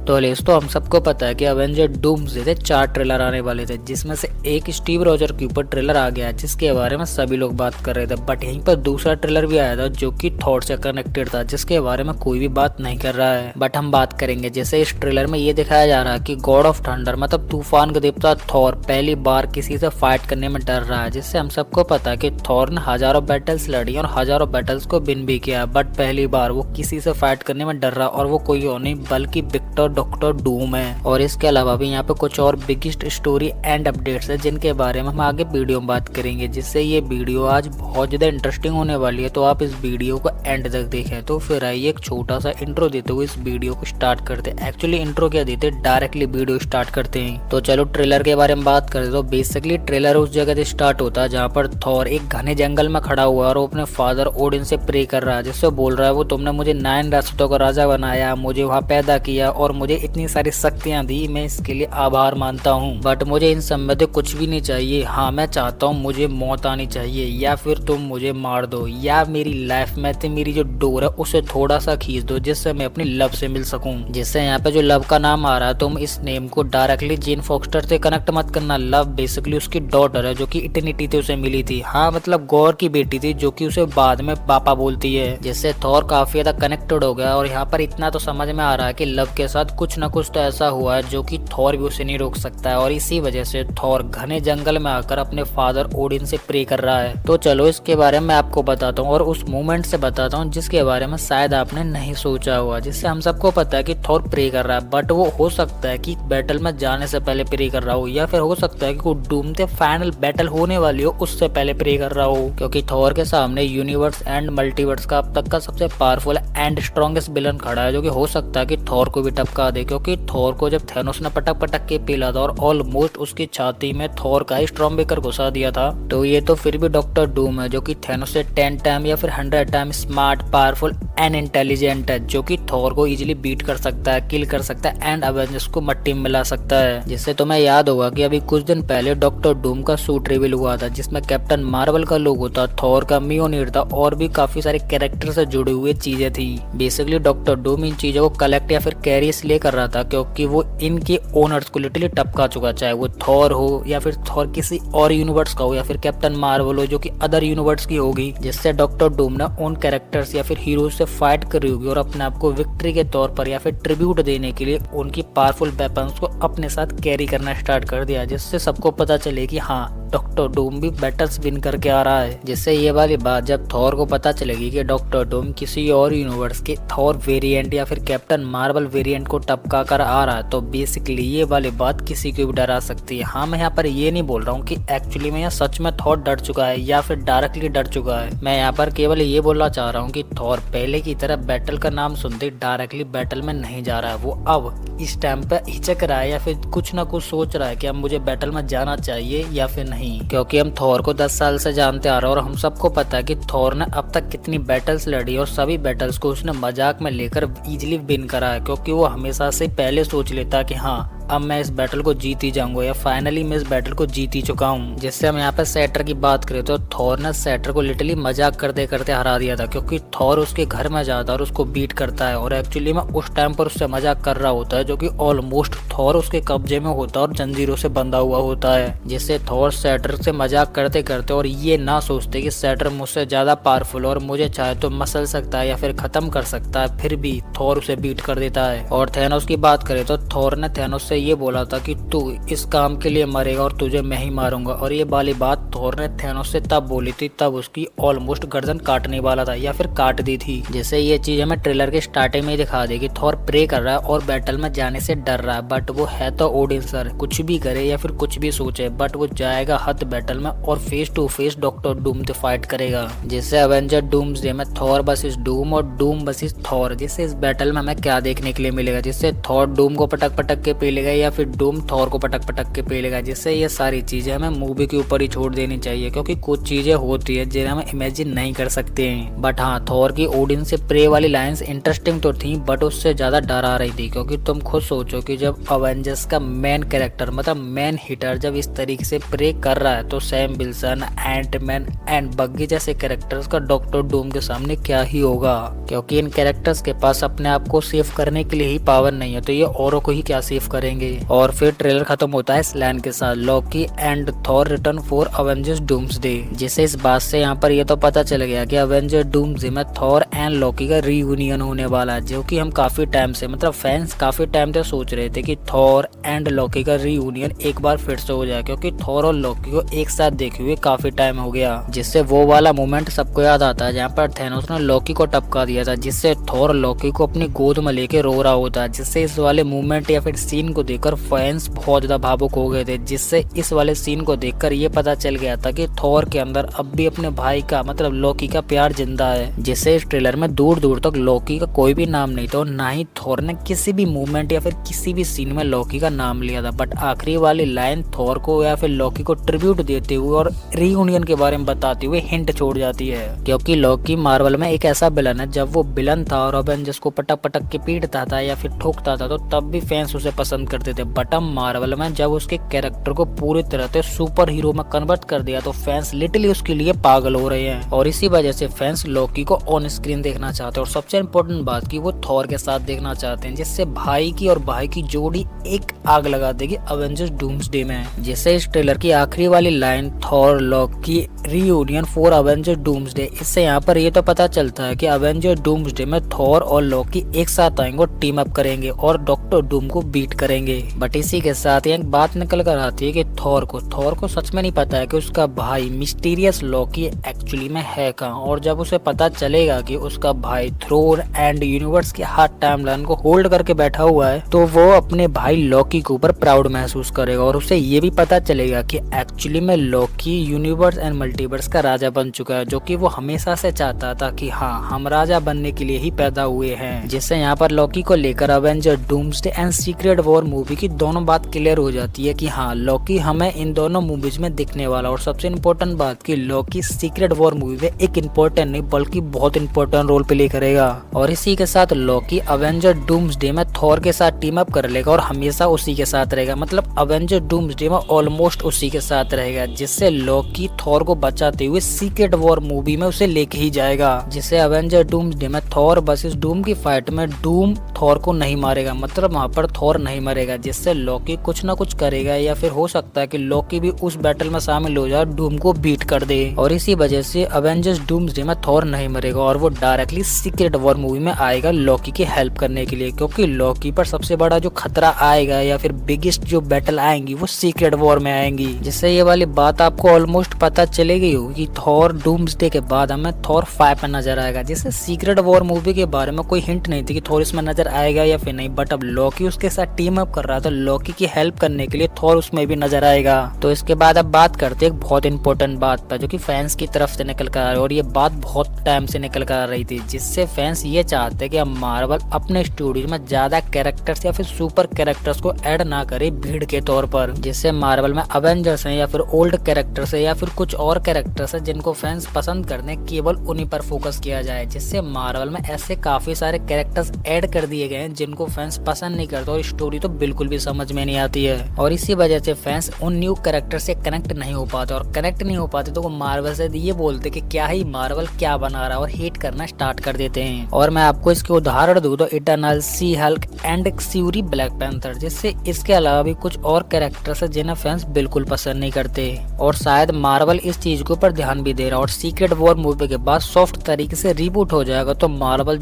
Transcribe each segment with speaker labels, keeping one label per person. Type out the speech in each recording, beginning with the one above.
Speaker 1: तो अलेस तो हम सबको पता है कि अवेंजर डूम्सडे थे 4 ट्रेलर आने वाले थे, जिसमें से एक स्टीव रॉजर के ऊपर ट्रेलर आ गया जिसके बारे में सभी लोग बात कर रहे थे। बट यहीं पर दूसरा ट्रेलर भी आया था जो कि थॉर से कनेक्टेड था, जिसके बारे में कोई भी बात नहीं कर रहा है। बट हम बात करेंगे। जैसे इस ट्रेलर में ये दिखाया जा रहा है कि गॉड ऑफ थंडर मतलब तूफान का देवता थॉर पहली बार किसी से फाइट करने में डर रहा है, जिससे हम सबको पता है कि थॉर ने हजारों बैटल्स लड़ी और हजारों बैटल्स को विन भी किया। बट पहली बार वो किसी से फाइट करने में डर रहा, और वो कोई और नहीं बल्कि विक्टर डॉक्टर डूम है। और इसके अलावा भी यहाँ पे कुछ और बिगेस्ट स्टोरी एंड अपडेट्स है जिनके बारे में हम आगे वीडियो में बात करेंगे, जिससे ये वीडियो आज बहुत ज्यादा इंटरेस्टिंग होने वाली है। तो आप इस वीडियो को एंड तक देखें। तो फिर आइए एक छोटा सा इंट्रो देते हुए इस वीडियो को स्टार्ट करते हैं। एक्चुअली इंट्रो क्या देते, डायरेक्टली वीडियो स्टार्ट करते हैं। तो चलो ट्रेलर के बारे में बात करें तो बेसिकली ट्रेलर उस जगह से स्टार्ट होता है जहाँ पर थॉर एक घने जंगल में खड़ा हुआ है और वो अपने फादर ओडिन से प्रे कर रहा है, जिससे बोल रहा है वो तुमने मुझे 9 राष्ट्रों का राजा बनाया, मुझे वहाँ पैदा किया और मुझे इतनी सारी शक्तियाँ दी, मैं इसके लिए आभार मानता हूँ। बट मुझे इन सब में से कुछ भी नहीं चाहिए। हाँ मैं चाहता हूँ मुझे मौत आनी चाहिए, या फिर तुम मुझे मार दो, या मेरी लाइफ में से मेरी जो डोर है उसे थोड़ा सा खींच दो जिससे मैं अपनी लव से मिल सकूं। जिससे यहाँ पे जो लव का नाम आ रहा है, तुम इस नेम को डायरेक्टली जेन फॉक्स्टर से कनेक्ट मत करना। लव बेसिकली उसकी डॉटर है जो कि इटर्निटी से उसे मिली थी। हाँ मतलब गॉर की बेटी थी जो कि उसे बाद में पापा बोलती है, जिससे थॉर काफी ज्यादा कनेक्टेड हो गया। और यहाँ पर इतना तो समझ में आ रहा है कि लव के साथ कुछ न कुछ तो ऐसा हुआ है जो कि थॉर भी उसे नहीं रोक सकता है, और इसी वजह से थॉर घने जंगल में आकर अपने फादर ओडिन से प्रे कर रहा है। तो चलो इसके बारे में आपको बताता हूँ और उस मूवमेंट से बताता हूँ जिसके बारे में शायद आपने नहीं सोचा हुआ। जिससे हम सबको पता है कि थॉर प्रे कर रहा है, बट वो हो सकता है कि बैटल में जाने से पहले प्रे कर रहा हो, या फिर हो सकता है कि वो डूम से फाइनल बैटल होने वाली हो उससे पहले प्रे कर रहा हो। क्योंकि थॉर के सामने यूनिवर्स एंड मल्टीवर्स का अब तक का सबसे पावरफुल एंड स्ट्रॉन्गेस्ट विलन खड़ा है, जो कि हो सकता है कि थॉर को भी टपका दे। क्योंकि थॉर को जब थैनोस ने पटक पटक के पेला था और ऑलमोस्ट उसकी छाती में थॉर का ही स्ट्रॉन्ग बेकर घुसा दिया था, तो ये तो फिर भी डॉक्टर डूम है जो कि थैनोस से 10 टाइम या फिर 100 time smart, powerful and intelligent है, जो कि थॉर को इजीली बीट कर सकता है, किल कर सकता है एंड अवेंजर्स को मट्टी में मिला सकता है। जिससे तुम्हें याद होगा कि अभी कुछ दिन पहले डॉक्टर डूम का सूट रिवील हुआ था जिसमें कैप्टन मार्वल का लोगो था, थॉर का मियोनीर था और भी काफी सारे कैरेक्टर से जुड़ी हुई चीजें थी। बेसिकली डॉक्टर डूम इन चीजों को कलेक्ट या फिर कैरी इसलिए कर रहा था क्योंकि वो इनके ओनर्स को लिटरली टपका चुका, चाहे वो थॉर हो या फिर थॉर किसी और यूनिवर्स का हो या फिर कैप्टन मार्वल हो जो कि अदर यूनिवर्स की होगी। जिससे डॉक्टर डूम ने उन कैरेक्टर्स या फिर हीरोज से फाइट करी होगी और अपने आप को विक्ट्री के तौर पर या फिर ट्रिब्यूट देने के लिए उनकी पावरफुल वेपन्स को अपने साथ कैरी करना स्टार्ट कर दिया, जिससे सबको पता चले कि हाँ डॉक्टर डूम भी बैटल्स विन करके आ रहा है। जिससे ये वाली बात जब थॉर को पता चलेगी कि डॉक्टर डूम किसी और यूनिवर्स के थॉर वेरिएंट या फिर कैप्टन मार्वल वेरिएंट को टपका कर आ रहा है, तो बेसिकली ये वाली बात किसी को भी डरा सकती है। हाँ मैं यहाँ पर ये नहीं बोल रहा हूँ कि एक्चुअली में यहाँ सच में थॉर डर चुका है या फिर डायरेक्टली डर चुका है। मैं यहाँ पर केवल ये बोलना चाह रहा हूँ कि थॉर पहले की तरह बैटल का नाम सुनते डायरेक्टली बैटल में नहीं जा रहा है। वो अब इस टाइम पे हिचक रहा है या फिर कुछ ना कुछ सोच रहा है कि अब मुझे बैटल में जाना चाहिए या फिर नहीं। क्योंकि हम थॉर को 10 साल से जानते आ रहे हैं और हम सबको पता है कि थॉर ने अब तक कितनी बैटल्स लड़ी और सभी बैटल्स को उसने मजाक में लेकर इजीली विन करा है। क्योंकि वो हमेशा से पहले सोच लेता कि हाँ अब मैं इस बैटल को जीत ही जाऊंगा या फाइनली मैं इस बैटल को जीत ही चुका हूँ। जिससे हम यहाँ पे सैटर की बात करें तो थॉर ने सैटर को लिटरली मजाक करते करते हरा दिया था, क्योंकि थॉर उसके घर में जाता है और उसको बीट करता है और एक्चुअली में उस टाइम पर उससे मजाक कर रहा होता है, जो कि ऑलमोस्ट थॉर उसके कब्जे में होता है और जंजीरों से बंधा हुआ होता है। जिससे थॉर सैटर से मजाक करते करते और ये ना सोचते कि सैटर मुझसे ज्यादा पावरफुल और मुझे चाहे तो मसल सकता है या फिर खत्म कर सकता है, फिर भी थॉर उसे बीट कर देता है। और थैनोस की बात करें तो थॉर ने थैनोस से ये बोला था कि तू इस काम के लिए मरेगा और तुझे मैं ही मारूंगा, और ये वाली बात थॉर ने थैनोस से तब बोली थी तब उसकी ऑलमोस्ट गर्दन काटने वाला था या फिर काट दी थी। जैसे ये चीज हमें ट्रेलर के स्टार्टिंग में ही दिखा दी कि थॉर प्रे कर रहा है और बैटल में जाने से डर रहा है, बट वो है तो ओडिन सर, कुछ भी करे या फिर कुछ भी सोचे बट वो जाएगा हद बैटल में और face to face doctor Doom से फाइट करेगा। जिससे अवेंजर डूम्सडे में थॉर वर्सेस डूम और डूम वर्सेस थॉर, जिससे इस बैटल में हमें क्या देखने के लिए मिलेगा, जिससे थॉर डूम को पटक पटक के पेलेगा पेलेगा या फिर डूम थॉर को पटक पटक के पेलेगा, जिससे ये सारी चीजें हमें मूवी के ऊपर ही छोड़ देनी चाहिए, क्योंकि कुछ चीजें होती है जिन्हें हम इमेजिन नहीं कर सकते हैं। बट हाँ, थॉर की ओडिन से प्रे वाली लाइंस इंटरेस्टिंग तो थी, बट उससे ज्यादा डरा रही थी, क्योंकि तुम खुद सोचो कि जब अवेंजर्स का मेन कैरेक्टर मतलब मेन हिटर जब इस तरीके से प्रे कर रहा है, तो सैम विल्सन, एंटमैन एंड बग्गी जैसे कैरेक्टर्स का डॉक्टर डूम के सामने क्या ही होगा, क्योंकि इन कैरेक्टर्स के पास अपने आप को सेव करने के लिए ही पावर नहीं है, तो ये औरों को ही क्या सेव करेंगे। और फिर ट्रेलर खत्म होता है इस लाइन के साथ, Loki and Thor return for Avengers Doomsday, जिससे इस बात से यहाँ पर ये तो पता चल गया कि अवेंजर डूम्सडे में थॉर एंड लॉकी का रीयूनियन होने वाला है, जो कि हम काफी टाइम से मतलब फैंस काफी टाइम से सोच रहे थे कि थॉर एंड लॉकी का रीयूनियन एक बार फिर से हो जाए, क्योंकि थॉर और लॉकी को एक साथ देखे हुए काफी टाइम हो गया, जिससे वो वाला मोमेंट सबको याद आता है जहाँ पर थैनोस ने लॉकी को टपका दिया था, जिससे थॉर लॉकी को अपनी गोद में लेके रो रहा होता है, जिससे इस वाले मूवमेंट या फिर सीन को देखकर फैंस बहुत ज्यादा भावुक हो गए थे, जिससे इस वाले सीन को देखकर ये पता चल गया था कि थॉर के अंदर अब भी अपने भाई का मतलब लॉकी का प्यार जिंदा है, जिससे इस ट्रेलर में दूर दूर तक लॉकी का कोई भी नाम नहीं था, और ना ही थॉर ने किसी भी मूवमेंट या फिर किसी भी सीन में लॉकी का नाम लिया था। बट आखिरी वाली लाइन थॉर को या फिर लॉकी को ट्रिब्यूट देते हुए और रीयूनियन के बारे में बताते हुए हिंट छोड़ जाती है, क्योंकि लॉकी मार्वल में एक ऐसा विलन है, जब वो विलन था और अवेंजर्स को पटक पटक के पीटता था या फिर ठोकता था, तो तब भी फैंस उसे पसंद करते थे। बट अब मार्वल में जब उसके कैरेक्टर को पूरी तरह से सुपर हीरो में कन्वर्ट कर दिया, तो फैंस लिटरली उसके लिए पागल हो रहे हैं, और इसी वजह से फैंस लॉकी को ऑन स्क्रीन देखना चाहते हैं, और सबसे इम्पोर्टेंट बात की वो थॉर के साथ देखना चाहते हैं, जिससे भाई की और भाई की जोड़ी एक आग लगा देगी अवेंजर्स डूम्सडे में। जिससे इस ट्रेलर की आखिरी वाली line Thor Loki reunion for Avenger Doomsday, इससे यहाँ पर ये तो पता चलता है कि अवेंजर डूम्सडे में थॉर और लॉकी एक साथ आएंगे और टीम अप करेंगे और डॉक्टर डूम को बीट करेंगे। बट इसी के साथ एक बात निकल कर आती है कि थॉर को सच में नहीं पता है कि उसका भाई मिस्टीरियस लॉकी एक्चुअली में है कहाँ, और जब उसे पता चलेगा कि उसका भाई थ्रोन एंड यूनिवर्स के हार्ट टाइमलाइन को होल्ड करके बैठा हुआ है, तो वो अपने भाई लॉकी के ऊपर प्राउड महसूस करेगा, और उसे ये भी पता चलेगा कि एक्चुअली में लॉकी यूनिवर्स एंड मल्टीवर्स का राजा बन चुका है, जो कि वो हमेशा से चाहता था कि हाँ, हम राजा बनने के लिए ही पैदा हुए हैं। जिससे यहाँ पर लॉकी को लेकर Avenger doomsday and secret war movie की दोनों बात क्लियर हो जाती है कि हाँ, लॉकी हमें इन दोनों मूवीज में दिखने वाला, और सबसे इम्पोर्टेंट बात की लॉकी सीक्रेट वॉर मूवी में एक इम्पोर्टेंट नहीं बल्कि बहुत इम्पोर्टेंट रोल प्ले करेगा, और इसी के साथ लॉकी अवेंजर डूम्सडे में थॉर के साथ टीम अप कर लेगा और हमेशा उसी के साथ रहेगा, मतलब अवेंजर डूम्सडे में ऑलमोस्ट उसी के साथ रहेगा, जिससे लॉकी थॉर को बचाते हुए सीक्रेट वॉर मूवी में उसे लेके ही जाएगा। जिससे अवेंजर डूम्सडे में थॉर वर्सेस डूम की फाइट में डूम थॉर को नहीं मारेगा, मतलब वहाँ पर थॉर नहीं मरेगा, जिससे लॉकी कुछ ना कुछ करेगा, या फिर हो सकता है कि लॉकी भी उस बैटल में शामिल हो जाए, डूम को बीट कर दे, और इसी वजह से अवेंजर्स डूम्सडे में थॉर नहीं मरेगा और वो डायरेक्टली सीक्रेट वॉर मूवी में आएगा लॉकी की हेल्प करने के लिए, क्योंकि लॉकी पर सबसे बड़ा जो खतरा आएगा या फिर बिगेस्ट जो बैटल आएंगी वो सीक्रेट वॉर में आएंगी। जिससे ये वाली बात आपको ऑलमोस्ट पता चली गई होगी कि थॉर डूम्सडे के बाद हमें थॉर 5 में नजर आएगा, जिससे सीक्रेट वॉर मूवी के बारे में कोई हिंट नहीं थी कि थॉर इसमें नजर आएगा या फिर नहीं, बट अब लॉकी उसके साथ टीम अप कर रहा था, लॉकी की हेल्प करने के लिए थॉर उसमें भी नजर आएगा। तो इसके बाद अब बात करते हैं एक बहुत इंपॉर्टेंट बात पर, जो कि फैंस की तरफ से निकल कर आ रही है, और ये बात बहुत टाइम से निकल कर आ रही थी, जिससे फैंस ये चाहते हैं कि अब मार्वल अपने स्टूडियो में ज्यादा कैरेक्टर्स या फिर सुपर कैरेक्टर्स को ऐड ना करे भीड़ के तौर पर, जिससे मार्वल में अवेंजर्स है या फिर ओल्ड कैरेक्टर्स है या फिर कुछ और कैरेक्टर्स है जिनको फैंस पसंद करते हैं, केवल उन्हीं पर फोकस किया जाए। जिससे मार्वल में ऐसे काफी सारे कैरेक्टर्स ऐड कर दिए गए हैं जिनको फैंस पसंद नहीं करते और स्टोरी तो बिल्कुल भी समझ में नहीं आती है, और इसी वजह से फैंस उन न्यू कैरेक्टर से कनेक्ट नहीं हो पाते, और कनेक्ट नहीं हो पाते तो वो मार्वल से ये बोलते कि क्या ही मार्वल क्या बना रहा है, और हेट करना स्टार्ट कर देते हैं। और मैं आपको इसके उदाहरण दूं तो Eternal, She Hulk and Fury Black Panther, जिससे इसके अलावा भी कुछ और कैरेक्टर्स है जिन्हें फैंस बिल्कुल पसंद नहीं करते, और शायद मार्वल इस चीज के ऊपर ध्यान भी दे रहा है, और सीक्रेट वॉर मूवी के बाद सॉफ्ट तरीके से रिबूट हो जाएगा तो मार्वल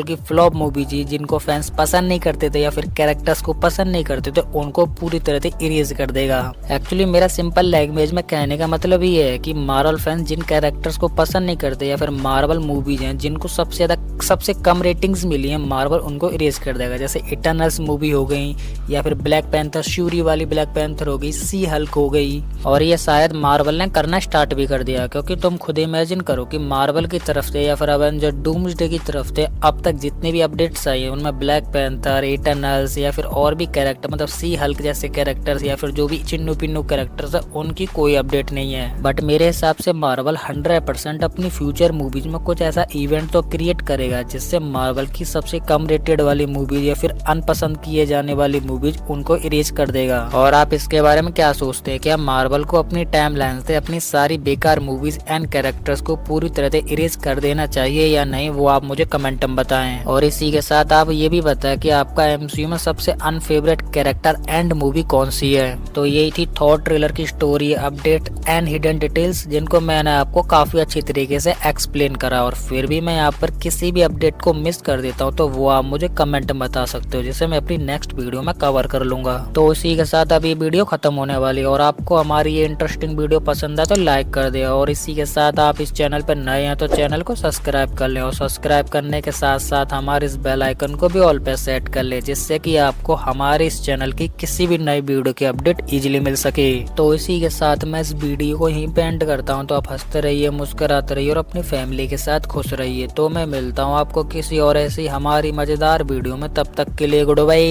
Speaker 1: की फ्लॉप मूवी जी जिनको फैंस पसंद नहीं करते थे या फिर कैरेक्टर्स को पसंद नहीं करते थे उनको पूरी तरह से इरेज कर देगा। एक्चुअली मेरा सिंपल लैंग्वेज में कहने का मतलब ये है कि मार्वल फैंस जिन कैरेक्टर्स को पसंद नहीं करते या फिर मार्वल मूवीज हैं जिनको सबसे कम रेटिंग्स मिली हैं, मार्वल उनको इरेज कर देगा। जैसे इटर्नल्स मूवी हो गई, या फिर ब्लैक पैंथर श्यूरी वाली ब्लैक पैंथर हो गई, सी हल्क हो गई। और ये शायद मार्वल ने करना स्टार्ट भी कर दिया, क्योंकि तुम खुद इमेजिन करो कि मार्वल की तरफ से या फिर एवेंजर डूम्सडे की तरफ से अब तक जितने भी अपडेट्स आई है उनमें ब्लैक पैंथर, इटर्नल्स या फिर और भी कैरेक्टर, मतलब सी हल्क जैसे कैरेक्टर्स या फिर जो भी चिन्नू पिन्नू कैरेक्टर्स है उनकी कोई अपडेट नहीं है। बट मेरे हिसाब से मार्वल 100% अपनी फ्यूचर मूवीज में कुछ ऐसा इवेंट तो क्रिएट करेगा जिससे मार्वल की सबसे कम रेटेड वाली मूवीज या फिर अनपसंद किए जाने वाली मूवीज उनको इरेज कर देगा। और आप इसके बारे में क्या सोचते हैं? क्या मार्वल को अपनी टाइमलाइन से अपनी सारी बेकार मूवीज एंड कैरेक्टर्स को पूरी तरह से इरेज कर देना चाहिए या नहीं, वो आप मुझे कमेंट में बताएं। और इसी के साथ आप ये भी बताएं कि आपका एमसीयू में सबसे अनफेवरेट कैरेक्टर एंड मूवी कौन सी है। तो यही थी थॉर ट्रेलर की story, update and hidden details, जिनको मैंने आपको काफी अच्छी तरीके से एक्सप्लेन करा। और फिर भी मैं यहाँ पर किसी भी अपडेट को मिस कर देता हूँ तो वो आप मुझे कमेंट में बता सकते हो, जिसे मैं अपनी नेक्स्ट वीडियो में कवर कर लूंगा। तो इसी के साथ अब ये वीडियो खत्म होने वाली है, और आपको हमारी ये इंटरेस्टिंग वीडियो पसंद है तो लाइक कर दे। और इसी के साथ आप इस चैनल पर नए हैं तो चैनल को सब्सक्राइब कर लें, और सब्सक्राइब करने के साथ साथ हमारे इस बेल आइकन को भी ऑल पे सेट कर ले, जिससे कि आपको हमारे इस चैनल की किसी भी नई वीडियो की अपडेट इजीली मिल सके। तो इसी के साथ मैं इस वीडियो को यहीं पे एंड करता हूँ। तो आप हंसते रहिए, मुस्कुराते रहिए और अपनी फैमिली के साथ खुश रहिए। तो मैं मिलता हूँ आपको किसी और ऐसी हमारी मजेदार वीडियो में, तब तक के लिए गुड बाय।